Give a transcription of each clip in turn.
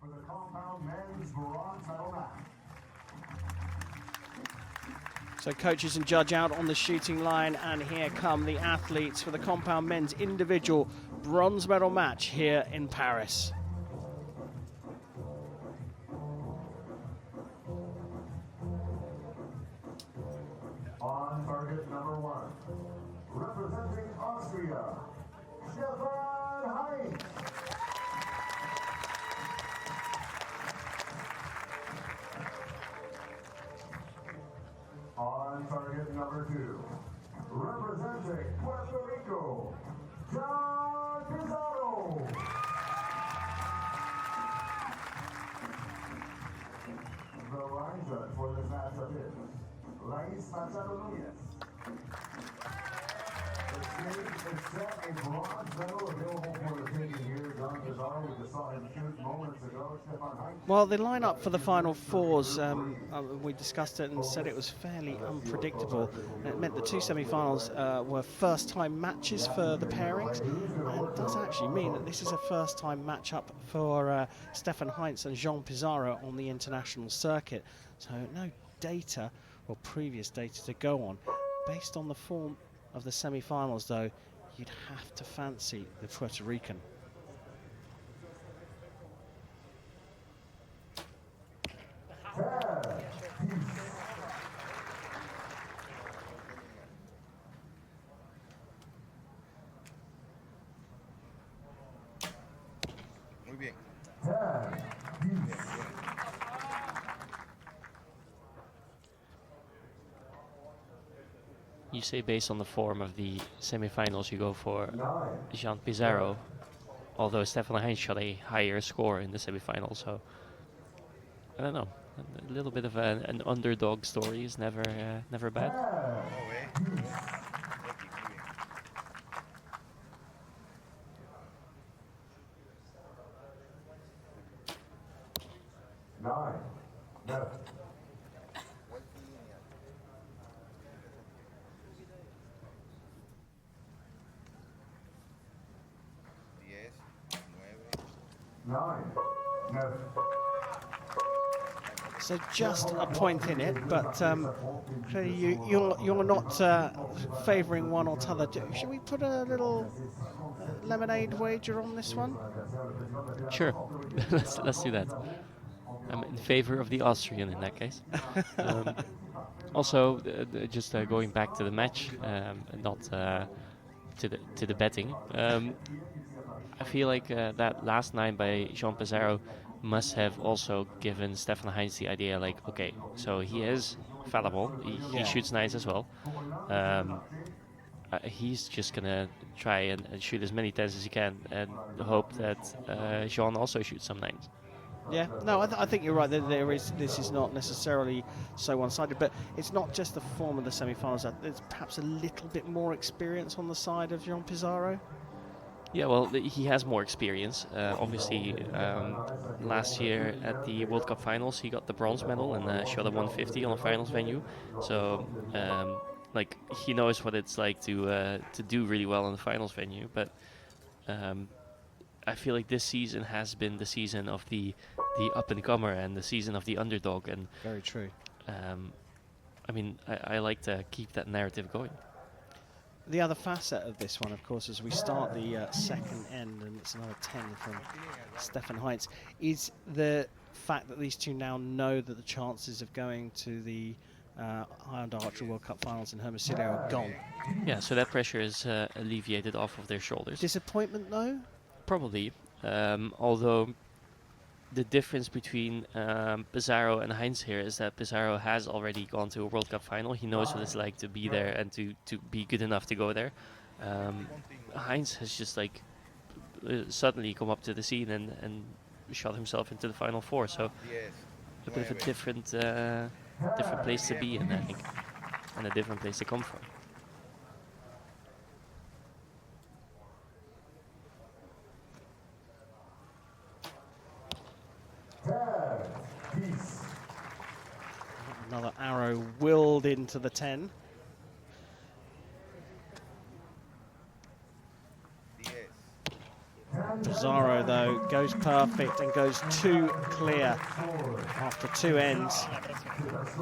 for the compound men's bronze medal match. So coaches and judge out on the shooting line, and here come the athletes for the compound men's individual bronze medal match here in Paris. On target number 1, representing Austria, Stefan Heincz. On target number 2, representing Puerto Rico, Jean Pizarro. The line judge for this matchup is the stage is set, a bronze medal available for the taking here. Jean Pizarro, we just saw him shoot moments ago. Stefan Heincz. Well, the lineup for the final fours, we discussed it and said it was fairly unpredictable. It meant the two semi-finals were first-time matches for the pairings, and it does actually mean that this is a first-time matchup for Stefan Heincz and Jean Pizarro on the international circuit. So no data or previous data to go on. Based on the form of the semi-finals, though, you'd have to fancy the Puerto Rican. Muy bien. You say based on the form of the semi-finals you go for Jean Pizarro, although Stefan Heincz shot a higher score in the semi-finals, so I don't know. A little bit of an underdog story is never bad. So just a point in it, but clearly you're not favouring one or t'other. Should we put a little lemonade wager on this one? Sure, let's do that. I'm in favor of the Austrian in that case. Also, just going back to the match, not to the betting. I feel like that last nine by Jean Pizarro must have also given Stefan Heincz the idea, like, okay, so he is fallible. He shoots nines as well. He's just gonna try and shoot as many tens as he can and hope that Jean also shoots some nines. Yeah, no, I think you're right. This is not necessarily so one-sided, but it's not just the form of the semi-finals. There's perhaps a little bit more experience on the side of Jean Pizarro. Yeah, well, he has more experience. Obviously, last year at the World Cup finals, he got the bronze medal and shot a 150 on a finals venue. So, like, he knows what it's like to do really well on the finals venue. But I feel like this season has been the season of the up-and-comer and the season of the underdog. And very true. I mean, I like to keep that narrative going. The other facet of this one, of course, as we start the second end, and it's another 10 from Stefan Heincz, is the fact that these two now know that the chances of going to the Hyundai Archery World Cup finals in Hermosillo are gone. Yeah, so that pressure is alleviated off of their shoulders. Disappointment, though? Probably, although the difference between Pizarro and Heincz here is that Pizarro has already gone to a World Cup final. He knows what it's like to be there and to be good enough to go there. Heincz has just like suddenly come up to the scene and shot himself into the final four. So a bit of a different place to be in, I think, and a different place to come from. Another arrow willed into the 10. Pizarro, though, goes perfect and goes 2 clear after 2 ends,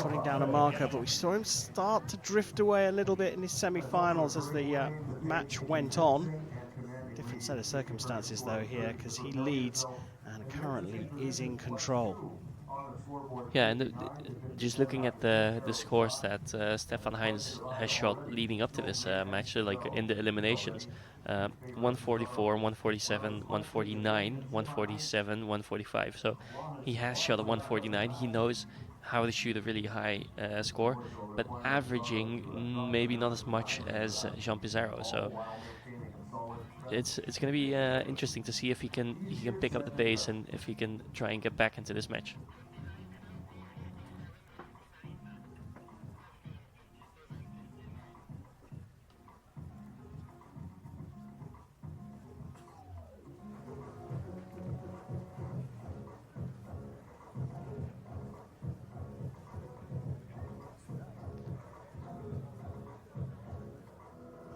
putting down a marker. But we saw him start to drift away a little bit in his semi-finals as the match went on. Different set of circumstances, though, here, because he leads and currently is in control. Yeah, and just looking at the scores that Stefan Heincz has shot leading up to this match, so like in the eliminations, 144, 147, 149, 147, 145. So he has shot a 149. He knows how to shoot a really high score, but averaging maybe not as much as Jean Pizarro. So it's going to be interesting to see if he can pick up the pace and if he can try and get back into this match.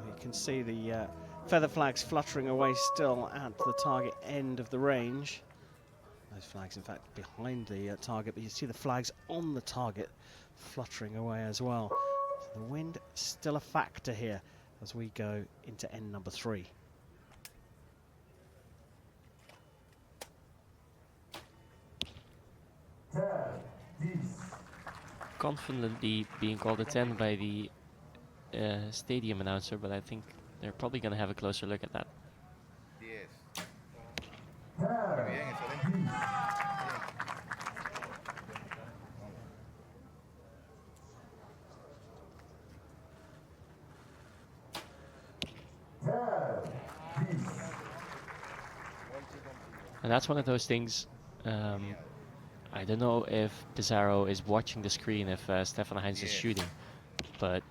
You can see the feather flags fluttering away still at the target end of the range. Those flags, in fact, behind the target, but you see the flags on the target fluttering away as well. So the wind still a factor here as we go into end number 3. Confidently being called a 10 by the stadium announcer, but I think they're probably going to have a closer look at that. And that's one of those things, I don't know if Pizarro is watching the screen if Stefan Heincz is shooting, but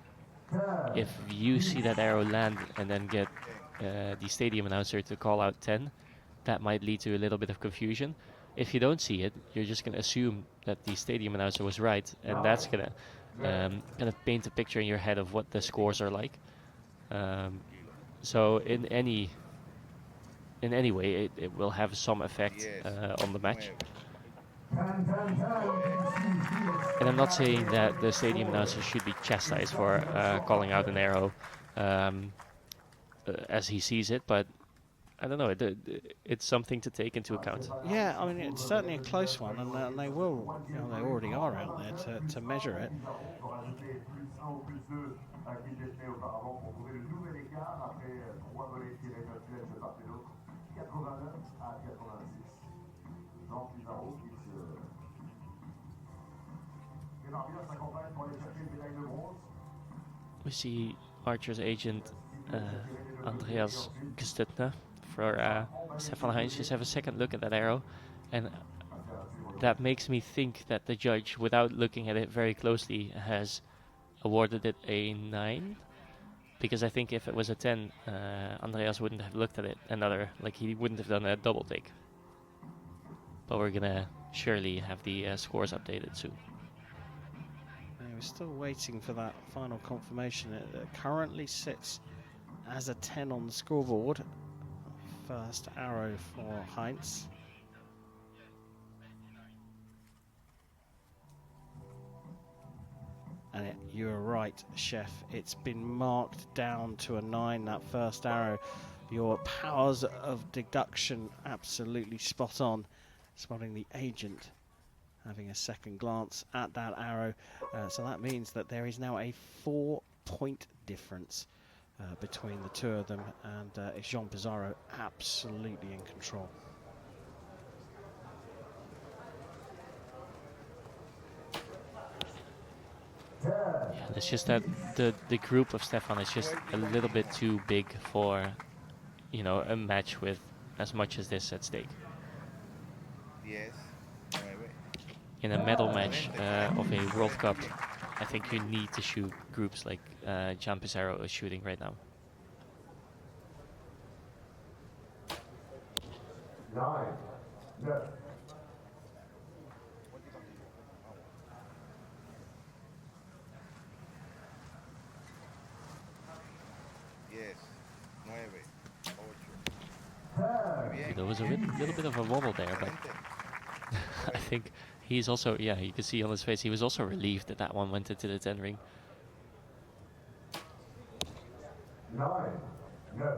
if you see that arrow land and then get the stadium announcer to call out 10, that might lead to a little bit of confusion. If you don't see it, you're just going to assume that the stadium announcer was right, and that's going to paint a picture in your head of what the scores are like. So in any way, it will have some effect on the match. And I'm not saying that the stadium announcer should be chastised for calling out an arrow as he sees it, but I don't know, it's something to take into account. Yeah, I mean, it's certainly a close one, and they will, you know, they already are out there to measure it. We see Archer's agent Andreas Gestutner for Stefan Heincz just have a second look at that arrow, and that makes me think that the judge, without looking at it very closely, has awarded it a 9, because I think if it was a 10, Andreas wouldn't have looked at it he wouldn't have done a double take. But we're gonna surely have the scores updated soon. We're still waiting for that final confirmation. It currently sits as a 10 on the scoreboard. First arrow for Heincz. And you're right, Chef. It's been marked down to a 9, that first arrow. Your powers of deduction absolutely spot on. Spotting the agent having a second glance at that arrow. So that means that there is now a 4-point difference between the two of them, and it's Jean Pizarro absolutely in control. Yeah, it's just that the group of Stefan is just a little bit too big for, you know, a match with as much as this at stake. In a medal match of a World Cup, I think you need to shoot groups like Jean Pizarro is shooting right now. 9, 9. too. There was a little bit of a wobble there, but I think he's also, yeah, you can see on his face, he was also relieved that that one went into the 10 ring. 9, 9.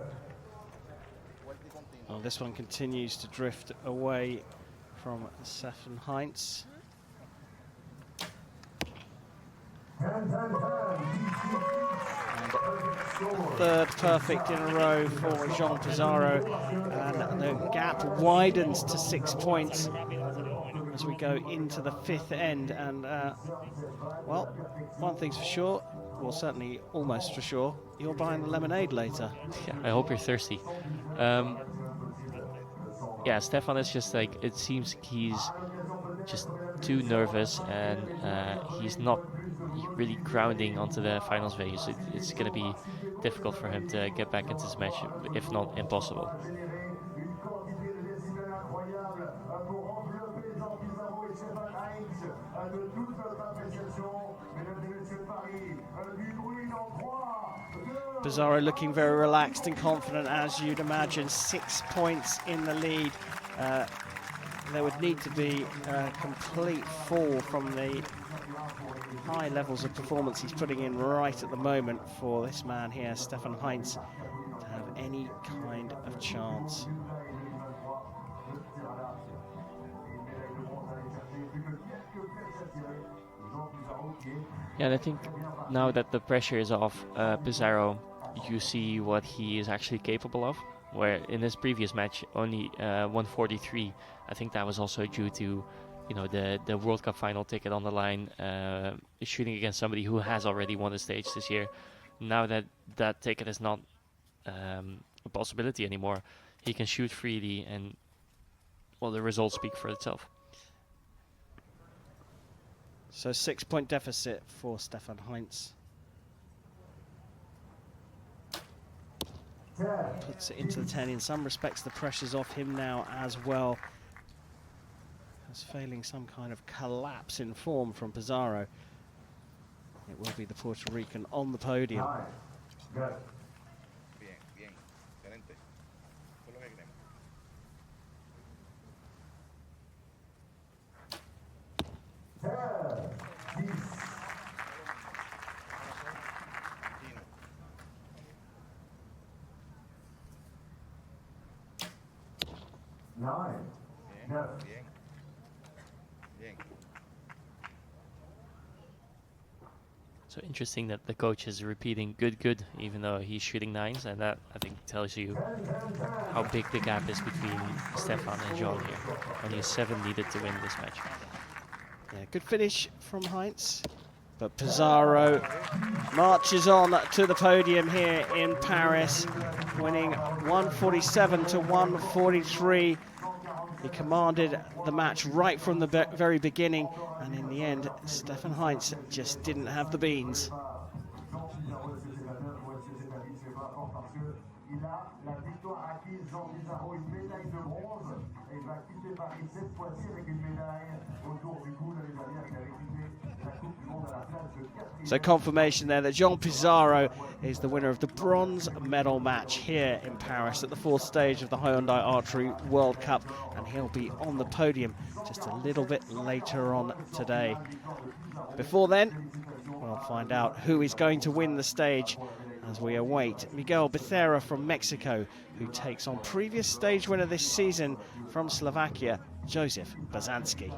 Well, this one continues to drift away from Stefan Heincz. Third perfect in a row for Jean Pizarro, and the gap widens to 6 points as we go into the 5th end. And well, one thing's for sure, well, certainly almost for sure, you're buying the lemonade later. Yeah, I hope you're thirsty. Yeah, Stefan is just like, it seems he's just too nervous, and he's not really grounding onto the finals venue, so it's going to be difficult for him to get back into this match, if not impossible. Pizarro looking very relaxed and confident, as you'd imagine. 6 points in the lead. There would need to be a complete fall from the high levels of performance he's putting in right at the moment for this man here, Stefan Heincz, to have any kind of chance. Yeah, and I think now that the pressure is off Pizarro, you see what he is actually capable of. Where in his previous match, only 143, I think that was also due to, you know, the World Cup final ticket on the line, shooting against somebody who has already won the stage this year. Now that that ticket is not a possibility anymore, he can shoot freely, and well, the results speak for itself. So 6 point deficit for Stefan Heincz. Puts it into the 10. In some respects, the pressure's off him now as well. As failing some kind of collapse in form from Pizarro, it will be the Puerto Rican on the podium. 9, 9, 9. So interesting that the coach is repeating good, even though he's shooting 9s, and that I think tells you how big the gap is between Stefan and Jean here. Only a 7 needed to win this match. Yeah, good finish from Heincz, but Pizarro marches on to the podium here in Paris, winning 147 to 143. He commanded the match right from the very beginning, and in the end, Stefan Heincz just didn't have the beans. So confirmation there that Jean Pizarro is the winner of the bronze medal match here in Paris at the 4th stage of the Hyundai Archery World Cup, and he'll be on the podium just a little bit later on today. Before then, we'll find out who is going to win the stage as we await Miguel Becerra from Mexico, who takes on previous stage winner this season from Slovakia, Joseph Bazanski.